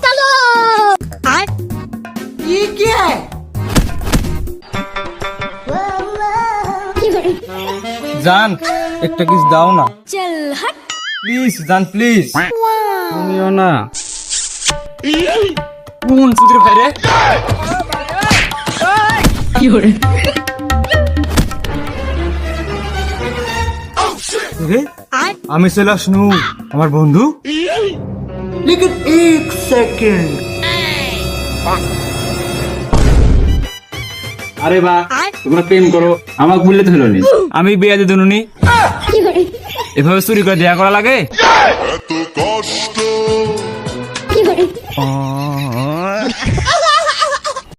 चलो ये क्या है? জান একটা কিস দাও না चल हट প্লিজ জান প্লিজ তুমিও না কোন সুদের ভাই রে রে আমি সেলাস নু আমার বন্ধু लेकिन एक सेकंड আরে বা তোমরা প্রেম করো আমাকে বললে তো হলো নি আমি বিয়ে দিয়ে দুনুনি এভাবে চুরি করে দেয়া করা লাগে কি করে